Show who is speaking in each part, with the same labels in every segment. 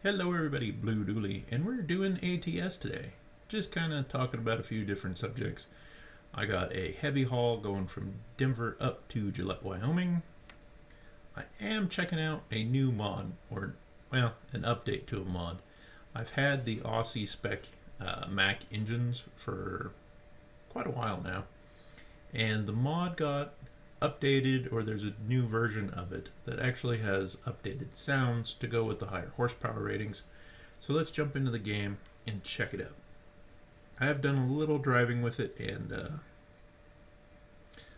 Speaker 1: Hello everybody, Blue Dooley, and we're doing ATS today. Just kind of talking about a few different subjects. I got a heavy haul going from Denver up to Gillette, Wyoming. I am checking out a new mod, or, well, an update to a mod. I've had the Aussie spec Mac engines for quite a while now, and the mod got updated, or there's a new version of it that actually has updated sounds to go with the higher horsepower ratings. So let's jump into the game and check it out. I have done a little driving with it, and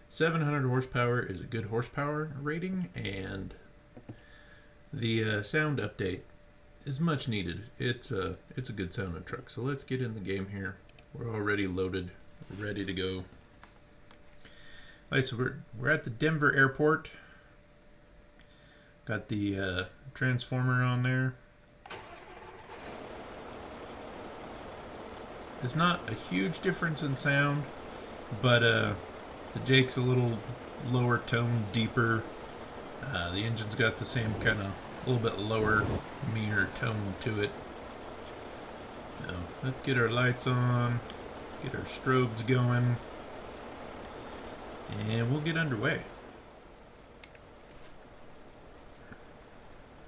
Speaker 1: 700 horsepower is a good horsepower rating, and the sound update is much needed. It's a good sounding truck. So let's get in the game here. We're already loaded, ready to go. Alright, so we're at the Denver airport. Got the transformer on there. It's not a huge difference in sound, but the Jake's a little lower tone, deeper. The engine's got the same kind of a little bit lower, meaner tone to it. So let's get our lights on, get our strobes going, and we'll get underway.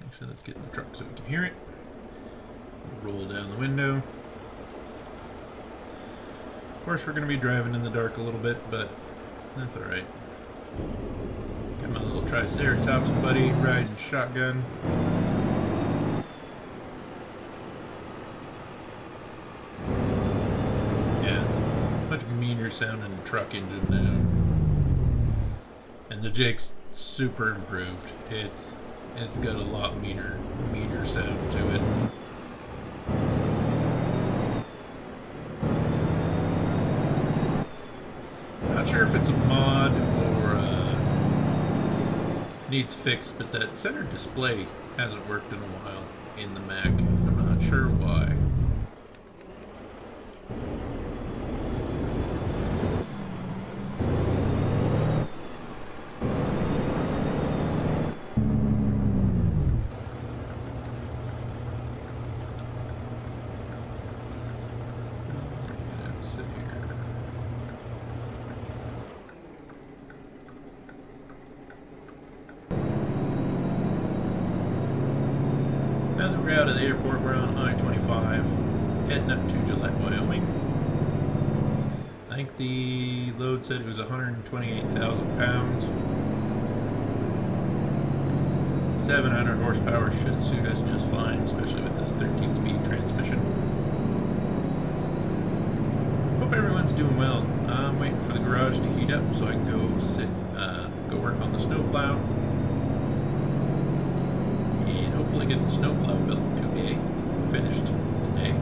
Speaker 1: Actually, let's get in the truck so we can hear it. We'll roll down the window. Of course, we're going to be driving in the dark a little bit, but that's alright. Got my little Triceratops buddy riding shotgun. Yeah, much meaner sounding truck engine now. And the Jake's super improved. It's got a lot meaner sound to it. Not sure if it's a mod or needs fixed, but that center display hasn't worked in a while in the Mac. I'm not sure why. Now that we're out of the airport, we're on I-25, heading up to Gillette, Wyoming. I think the load said it was 128,000 pounds. 700 horsepower should suit us just fine, especially with this 13-speed transmission. Hope everyone's doing well. I'm waiting for the garage to heat up so I can go work on the snowplow. Hopefully get the snowplow built today, finished today.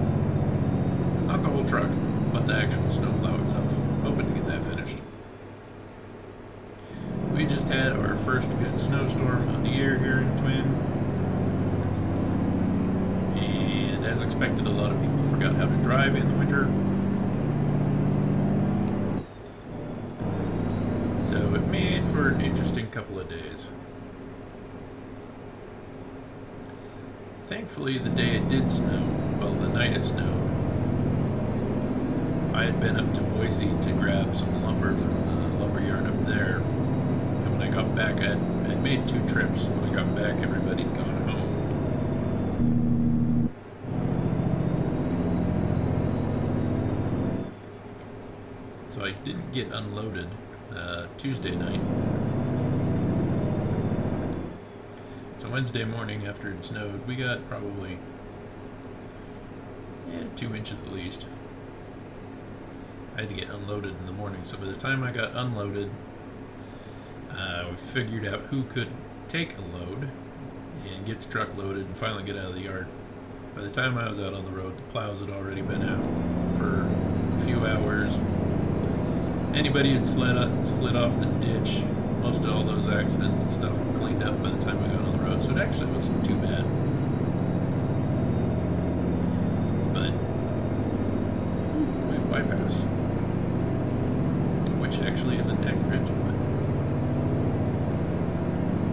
Speaker 1: Not the whole truck, but the actual snowplow itself. Hoping to get that finished. We just had our first good snowstorm of the year here in Twin. And as expected, a lot of people forgot how to drive in the winter. So it made for an interesting couple of days. Thankfully, the day it did snow, well, the night it snowed, I had been up to Boise to grab some lumber from the lumber yard up there. And when I got back, I'd made 2 trips. When I got back, everybody had gone home. So I didn't get unloaded Tuesday night. So Wednesday morning, after it snowed, we got probably 2 inches at least. I had to get unloaded in the morning, so by the time I got unloaded, we figured out who could take a load and get the truck loaded and finally get out of the yard. By the time I was out on the road, the plows had already been out for a few hours. Anybody had slid off the ditch. Most of all those accidents and stuff were cleaned up by the time I got on the road, so it actually wasn't too bad. But we bypass, which actually isn't accurate, but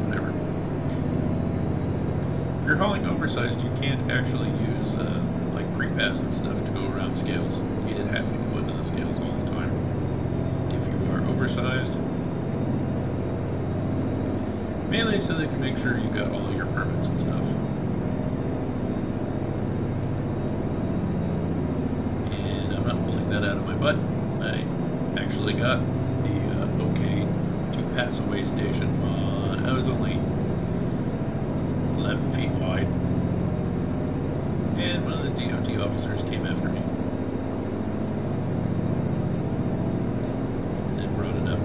Speaker 1: whatever. If you're calling oversized, you can't actually use like pre-pass and stuff to go around scales. You have to go into the scales all the time if you are oversized. Mainly so they can make sure you got all your permits and stuff. And I'm not pulling that out of my butt. I actually got the okay to pass away station while I was only 11 feet wide. And one of the DOT officers came after me. And then brought it up.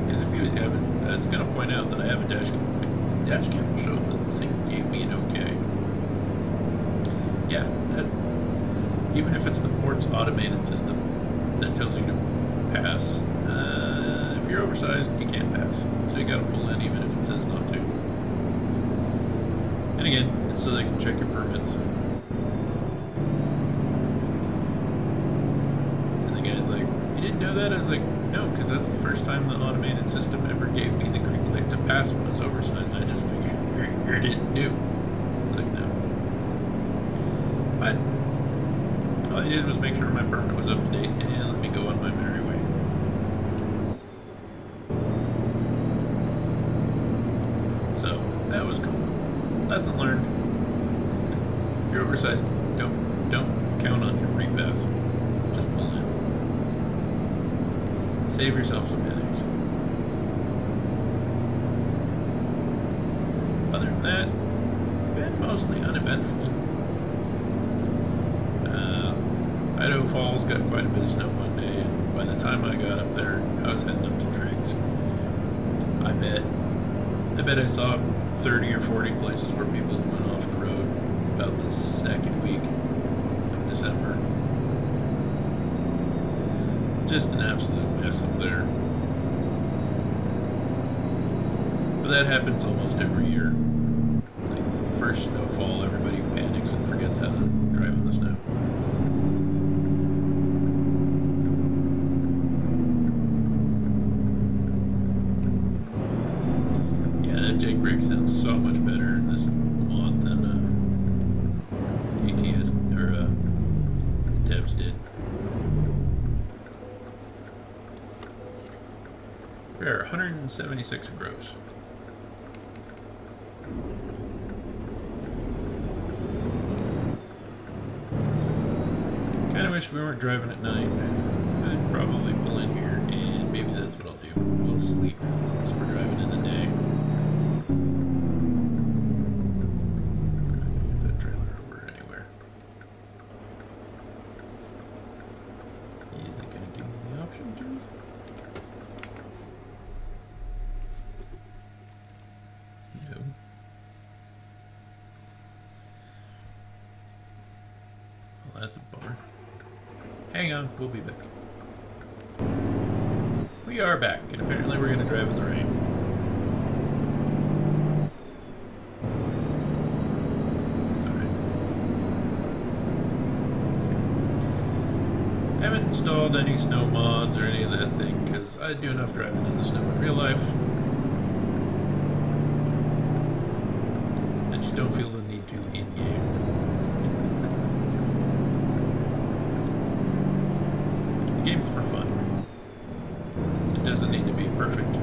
Speaker 1: Because if you have it, I was going to point out that I have a dash cam thing. Dash cam will show that the thing gave me an okay. Yeah, that, even if it's the port's automated system that tells you to pass, if you're oversized, you can't pass. So you gotta pull in even if it says not to. And again, it's so they can check your permits. And the guy's like, you didn't know that? I was like, no, because that's the first time the automated system ever gave me the green light to pass when I was oversized, and I just figured it knew. I was like, no. But all I did was make sure my permit was up to date and let me go on my merry way. So that was cool. Lesson learned. If you're oversized, don't count on your pre-pass. Just pull in. Save yourself some headaches. Other than that, been mostly uneventful. Idaho Falls got quite a bit of snow one day, and by the time I got up there, I was heading up to Triggs. I bet I saw 30 or 40 places where people went off the road about the second week of December. Just an absolute mess up there. But that happens almost every year. Like the first snowfall, everybody panics and forgets how to drive in the snow. Jake brake sounds so much better in this mod than ATS or Devs did. There are 176 gross. Kind of wish we weren't driving at night. I'd probably pull in here, and maybe that's what I'll do. We'll sleep, so we're driving in the day. That's a bummer. Hang on, we'll be back. We are back, and apparently we're going to drive in the rain. It's alright. I haven't installed any snow mods or any of that thing, because I do enough driving in the snow in real life. I just don't feel the need to in-game. The game's for fun. It doesn't need to be perfect,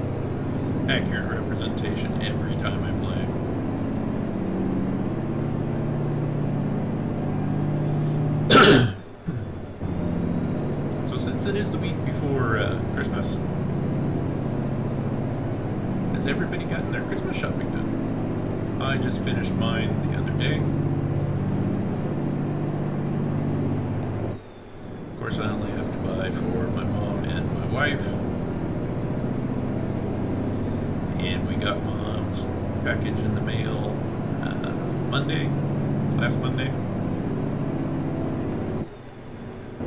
Speaker 1: accurate representation every time I play. So since it is the week before Christmas, has everybody gotten their Christmas shopping done? I just finished mine the other day. Of course, I only have to buy for my mom and my wife. And we got Mom's package in the mail last Monday.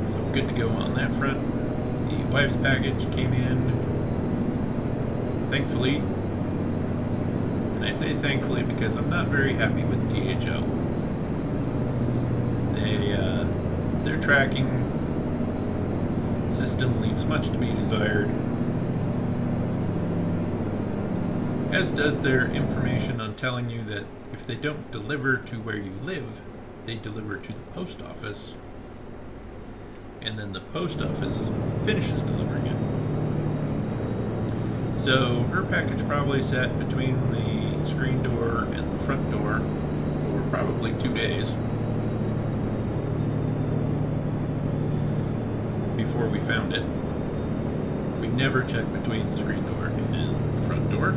Speaker 1: So good to go on that front. The wife's package came in, thankfully. And I say thankfully because I'm not very happy with DHL. Their tracking system leaves much to be desired. as does their information on telling you that if they don't deliver to where you live, they deliver to the post office, and then the post office finishes delivering it. So her package probably sat between the screen door and the front door for probably 2 days before we found it. We never checked between the screen door and the front door.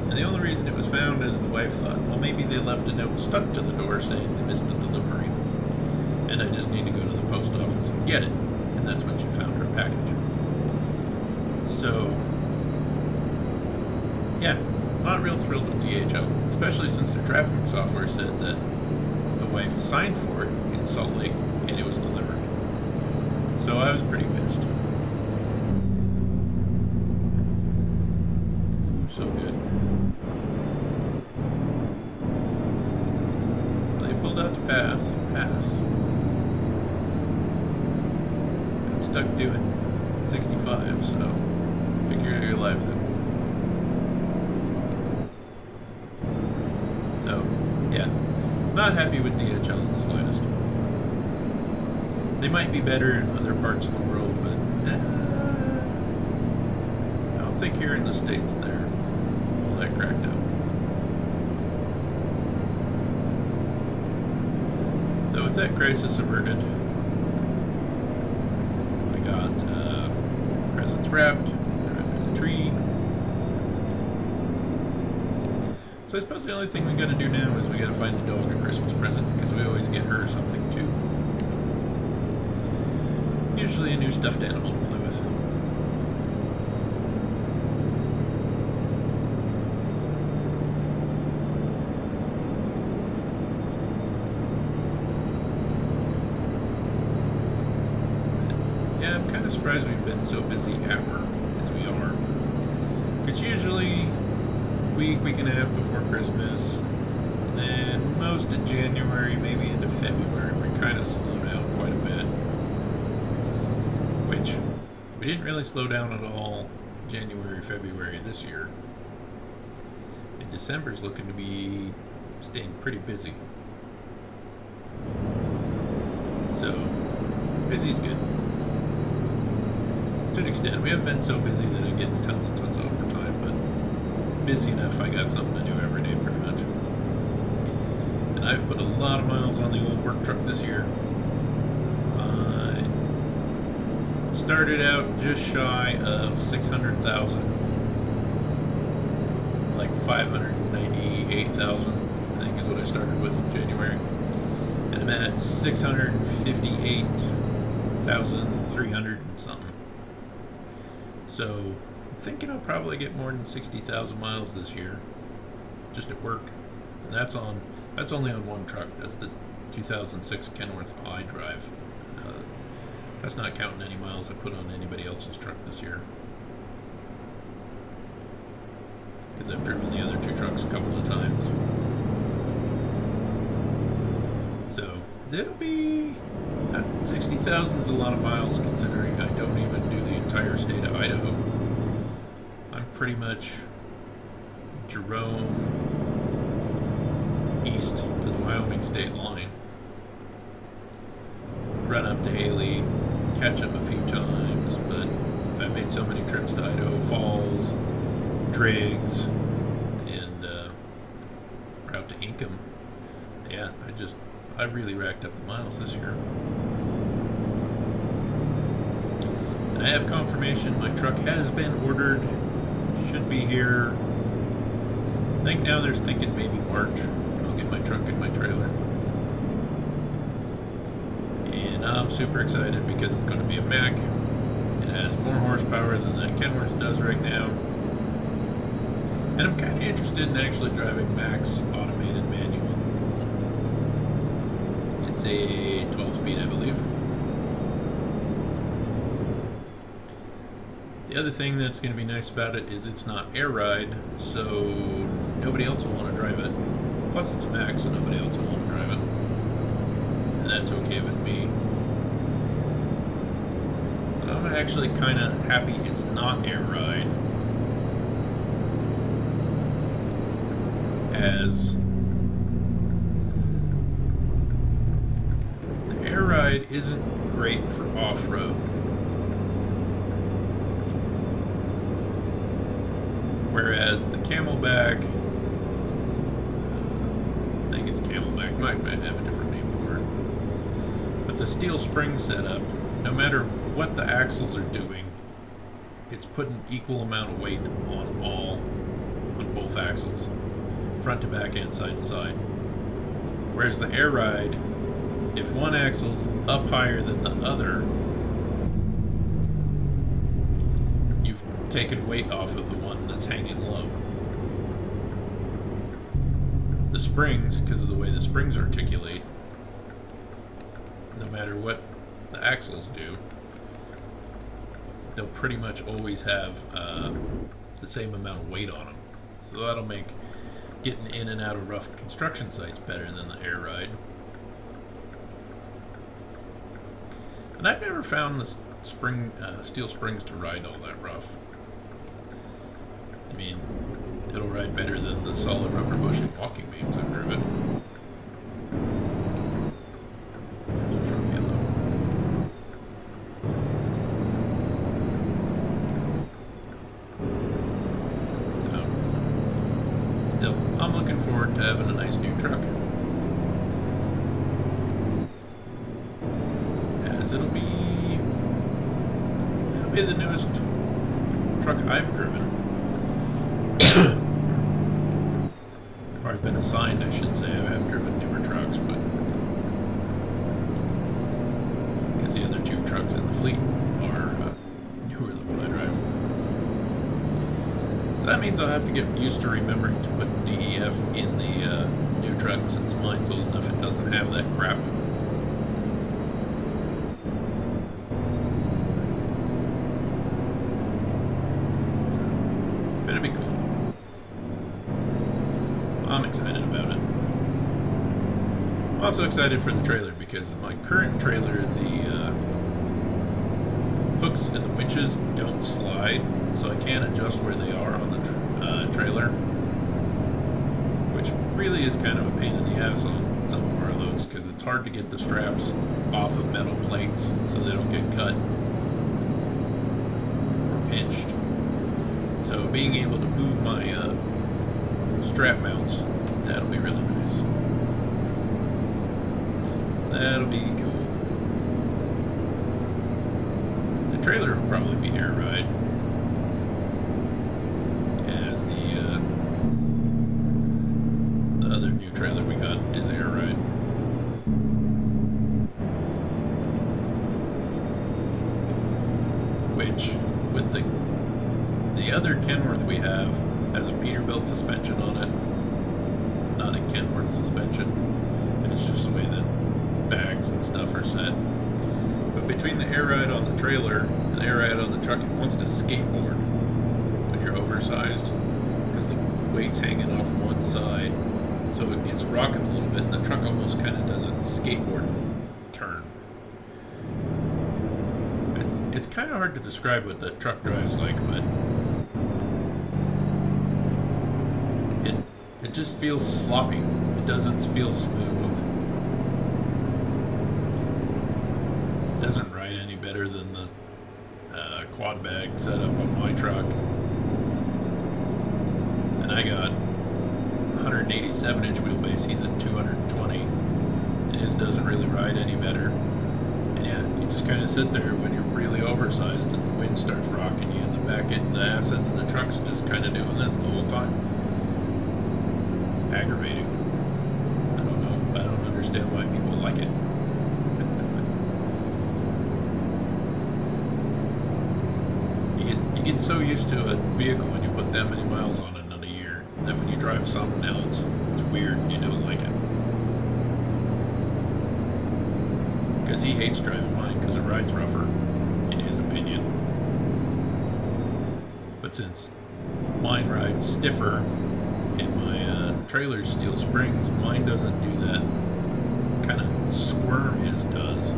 Speaker 1: And the only reason it was found is the wife thought, well, maybe they left a note stuck to the door saying they missed the delivery, and I just need to go to the post office and get it. And that's when she found her package. So, yeah, not real thrilled with DHL, especially since their tracking software said that the wife signed for it in Salt Lake and it was delivered. So I was pretty pissed. Ooh, so good. Well, they pulled out to pass. I'm stuck doing 65, so figure your life out. So, yeah, not happy with DHL in the slightest. They might be better in other parts of the world, but I don't think here in the States they're all that cracked up. So with that crisis averted, I got presents wrapped, they're under the tree. So I suppose the only thing we gotta do now is we gotta find the dog a Christmas present, because we always get her something too. Usually a new stuffed animal to play with. Yeah, I'm kind of surprised we've been so busy at work as we are. Because usually week and a half before Christmas, and then most of January, maybe into February, we kind of slow down quite a bit. Which we didn't really slow down at all January, February this year. And December's looking to be staying pretty busy. So, busy's good. To an extent. We haven't been so busy that I get tons and tons of overtime, but busy enough I got something to do every day pretty much. And I've put a lot of miles on the old work truck this year. Started out just shy of 600,000, like 598,000, I think is what I started with in January, and I'm at 658,300 and something. So I'm thinking I'll probably get more than 60,000 miles this year, just at work, and that's only on one truck. That's the 2006 Kenworth iDrive. That's not counting any miles I put on anybody else's truck this year. Because I've driven the other two trucks a couple of times. So, it'll be... 60,000's a lot of miles considering I don't even do the entire state of Idaho. I'm pretty much Jerome east to the Wyoming state line. Run up to Haley, catch them a few times, but I've made so many trips to Idaho Falls, Driggs, and out to Ingham. Yeah, I've really racked up the miles this year. And I have confirmation my truck has been ordered, should be here. I think now they're thinking maybe March. I'll get my truck and my trailer. And I'm super excited because it's going to be a Mack. It has more horsepower than that Kenworth does right now. And I'm kind of interested in actually driving Mack's automated manual. It's a 12-speed, I believe. The other thing that's going to be nice about it is it's not air ride, so nobody else will want to drive it. Plus it's a Mack, so nobody else will want to drive it. And that's okay with me. But I'm actually kind of happy it's not air ride. Whereas the air ride isn't great for off-road. Whereas the Camelback, I think it's Camelback, might have a different name for it. But the steel spring setup, no matter what the axles are doing, it's putting equal amount of weight on both axles, front to back and side to side. Whereas the air ride, if one axle's up higher than the other, you've taken weight off of the one that's hanging low. The springs, because of the way the springs articulate, no matter what the axles do, they'll pretty much always have the same amount of weight on them. So that'll make getting in and out of rough construction sites better than the air ride. And I've never found the steel springs to ride all that rough. I mean, it'll ride better than the solid rubber bushing walking beams I've driven. There's a short yellow. So, still, I'm looking forward to having a nice new truck. As it'll be the newest truck I've driven. Or I've been assigned, I should say. I have driven newer trucks, but because the other two trucks in the fleet are newer than what I drive. So that means I'll have to get used to remembering to put DEF in the new truck, since mine's old enough it doesn't have that crap. So, it'll be cool. I'm excited about it. I'm also excited for the trailer, because in my current trailer, the hooks and the winches don't slide, so I can't adjust where they are on the trailer, which really is kind of a pain in the ass on some of our loads, because it's hard to get the straps off of metal plates so they don't get cut or pinched. So being able to move my strap mounts, that'll be really nice. That'll be cool. The trailer will probably be air ride, as the other new trailer we got is air ride. Which, with the other Kenworth we have, has a Peterbilt suspension on it, not a Kenworth suspension, and it's just the way that bags and stuff are set. But between the air ride on the trailer and the air ride on the truck, it wants to skateboard when you're oversized, because the weight's hanging off one side, so it gets rocking a little bit, and the truck almost kind of does a skateboard turn. It's kind of hard to describe what that truck drives like, but it just feels sloppy. It doesn't feel smooth. It doesn't ride any better than the quad bag setup on my truck. And I got 187-inch wheelbase. He's at 220. And his doesn't really ride any better. And yeah, you just kind of sit there when you're really oversized and the wind starts rocking you, and the back end, the ass end of the truck's just kind of doing this the whole time. Aggravating. I don't know. I don't understand why people like it. You get so used to a vehicle when you put that many miles on it in a year that when you drive something else, it's weird and you don't like it. Because he hates driving mine because it rides rougher, in his opinion. But since mine rides stiffer and my trailer's steel springs, mine doesn't do that kind of squirm his does.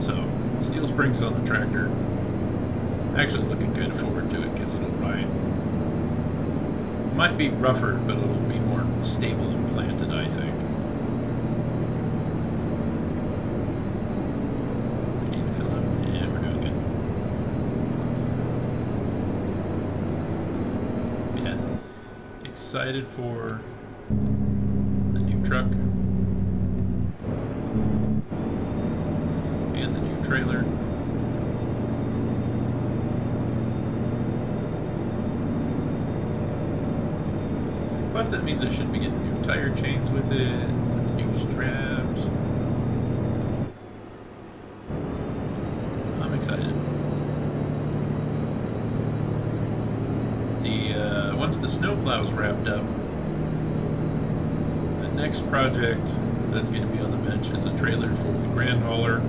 Speaker 1: So, steel springs on the tractor. I'm actually looking kind of forward to it, because it'll ride Might be rougher, but it'll be more stable and planted, I think. We need to fill up. Yeah, we're doing good. Yeah. Excited for the new truck and the new trailer. Plus, that means I should be getting new tire chains with it, new straps. I'm excited. Once the snowplow's wrapped up, the next project that's going to be on the bench is a trailer for the grand hauler.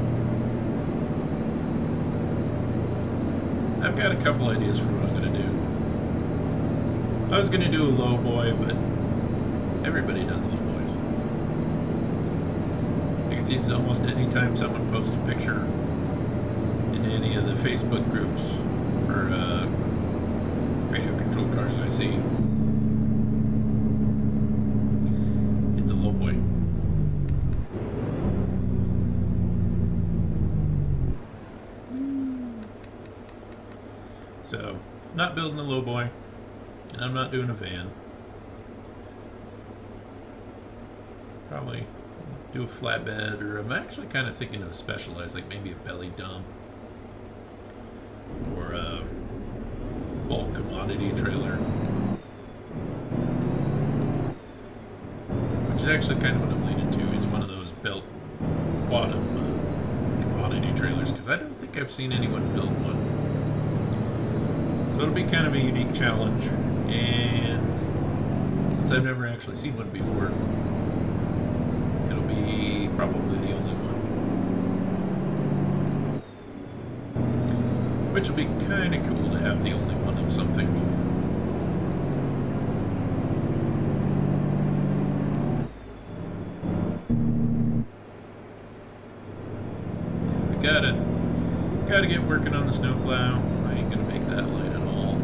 Speaker 1: I've got a couple ideas for what I'm going to do. I was going to do a low boy, but everybody does low boys. Like, it seems almost any time someone posts a picture in any of the Facebook groups for radio controlled cars I see, it's a low boy. So, not building a low boy. And I'm not doing a van. Probably do a flatbed, or I'm actually kind of thinking of specialized, like maybe a belly dump or a bulk commodity trailer, which is actually kind of what I'm leaning to, is one of those belt bottom commodity trailers, because I don't think I've seen anyone build one. So it'll be kind of a unique challenge, and since I've never actually seen one before, it'll be probably the only one. Which will be kind of cool to have the only one of something. Yeah, we gotta get working on the snowplow. I ain't gonna make that light at all. A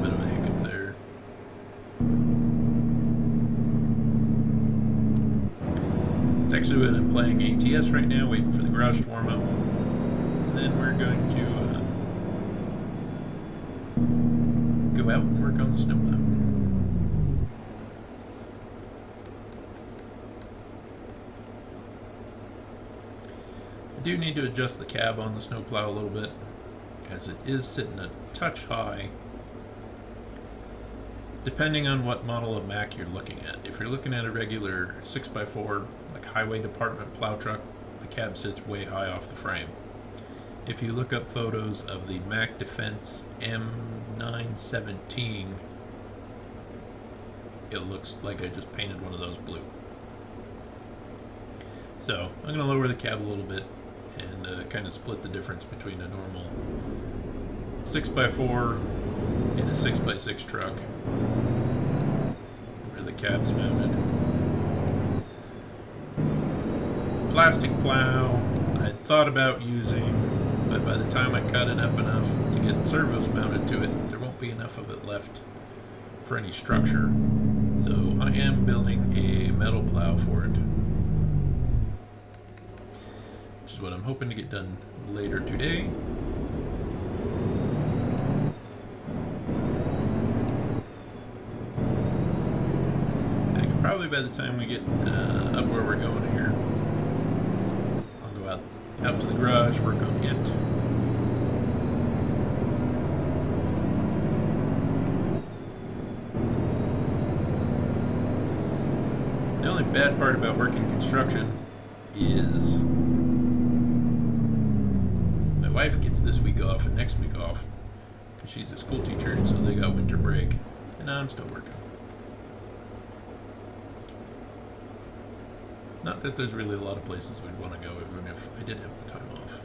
Speaker 1: little bit of a hiccup there. It's actually when I'm playing ATS right now, waiting for the garage to warm up. And then we're going to go out and work on the snowplow. I do need to adjust the cab on the snowplow a little bit, as it is sitting a touch high, depending on what model of Mack you're looking at. If you're looking at a regular 6x4, like highway department plow truck, the cab sits way high off the frame. If you look up photos of the Mack Defense M917, it looks like I just painted one of those blue. So I'm going to lower the cab a little bit and kind of split the difference between a normal 6x4 and a 6x6 truck where the cab's mounted. The plastic plow I thought about using, but by the time I cut it up enough to get servos mounted to it, there won't be enough of it left for any structure. So I am building a metal plow for it, which is what I'm hoping to get done later today. Actually, probably by the time we get up where we're going here, I'll go out to the garage, work on it. The only bad part about working construction is my wife gets this week off and next week off because she's a school teacher, so they got winter break, and I'm still working. Not that there's really a lot of places we'd want to go, even if I did have the time off.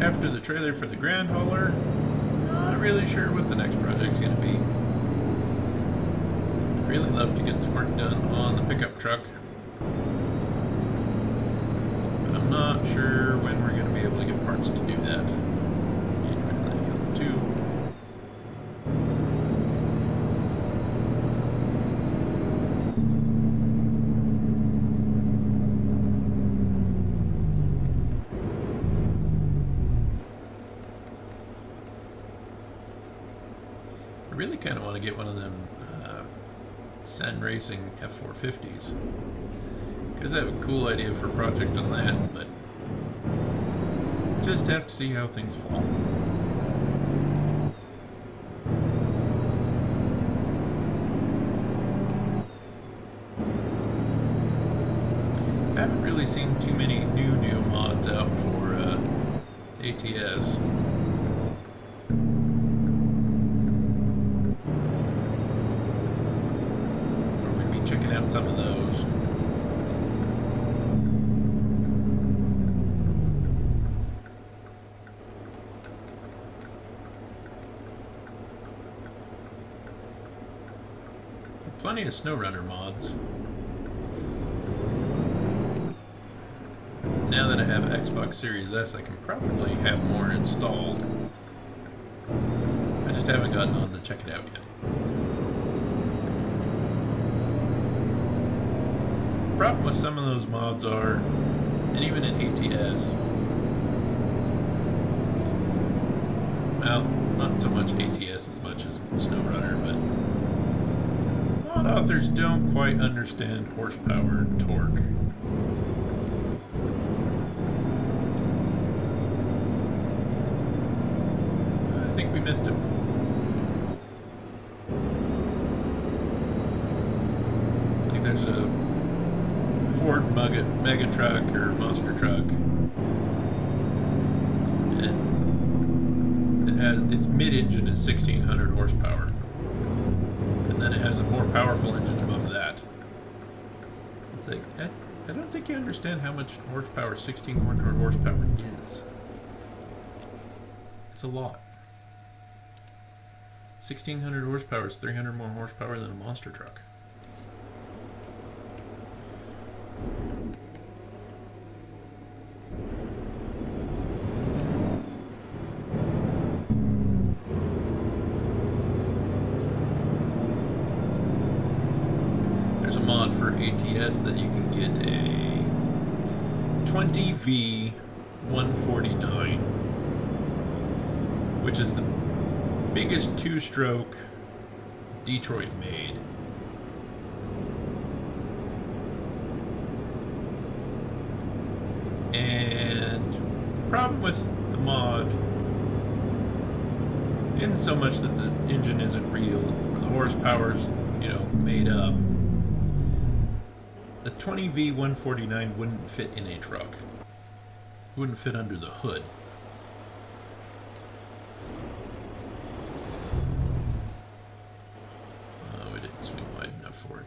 Speaker 1: after the trailer for the Grand Hauler, not really sure what the next project's going to be. I'd really love to get some work done on the pickup truck, but I'm not sure when we're going to be able to get parts to do that. And that yellow too. I really kind of want to get one of them Sen Racing F450s, because I have a cool idea for a project on that, but just have to see how things fall. I haven't really seen too many new mods out for ATS. Checking out some of those. Plenty of SnowRunner mods. Now that I have Xbox Series S, I can probably have more installed. I just haven't gotten on to check it out yet. The problem with some of those mods are, and even in ATS, well, not so much ATS as much as SnowRunner, but mod authors don't quite understand horsepower and torque. I think we missed him. I think there's a Ford mega truck or monster truck, and its mid-engine is 1600 horsepower, and then it has a more powerful engine above that. It's like, I don't think you understand how much horsepower 1600 horsepower is. It's a lot. 1600 horsepower is 300 more horsepower than a monster truck. There's a mod for ATS that you can get a 20V149, which is the biggest two-stroke Detroit made. And the problem with the mod isn't so much that the engine isn't real, or the horsepower's, made up. The 20V149 wouldn't fit in a truck. It wouldn't fit under the hood. Oh, we didn't swing wide enough for it.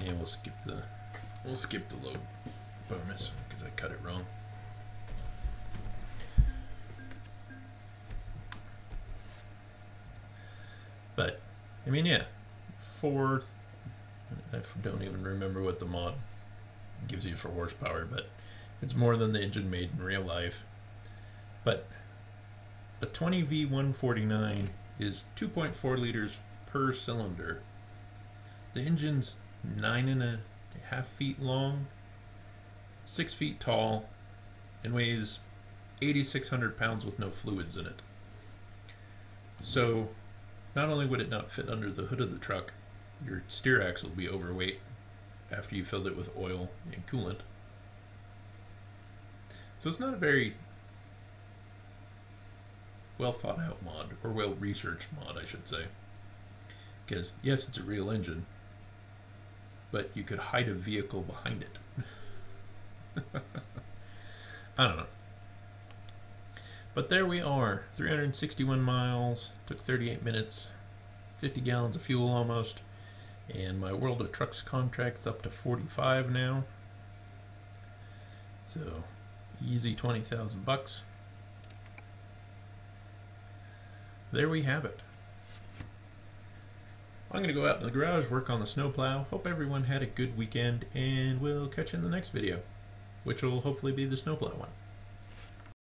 Speaker 1: And we'll skip the load bonus because I cut it wrong. But I mean, yeah, I don't even remember what the mod gives you for horsepower, but it's more than the engine made in real life. But a 20V149 is 2.4 liters per cylinder. The engine's 9.5 feet long, 6 feet tall, and weighs 8,600 pounds with no fluids in it. So not only would it not fit under the hood of the truck, your steer axle will be overweight after you filled it with oil and coolant. So it's not a very well thought out mod, or well researched mod, I should say. Because yes, it's a real engine, but you could hide a vehicle behind it. I don't know. But there we are, 361 miles, took 38 minutes, 50 gallons of fuel almost, and my World of Trucks contract's up to 45 now. So, easy 20,000 bucks. there we have it. I'm going to go out in the garage, work on the snowplow. Hope everyone had a good weekend, and we'll catch you in the next video, which will hopefully be the snowplow one.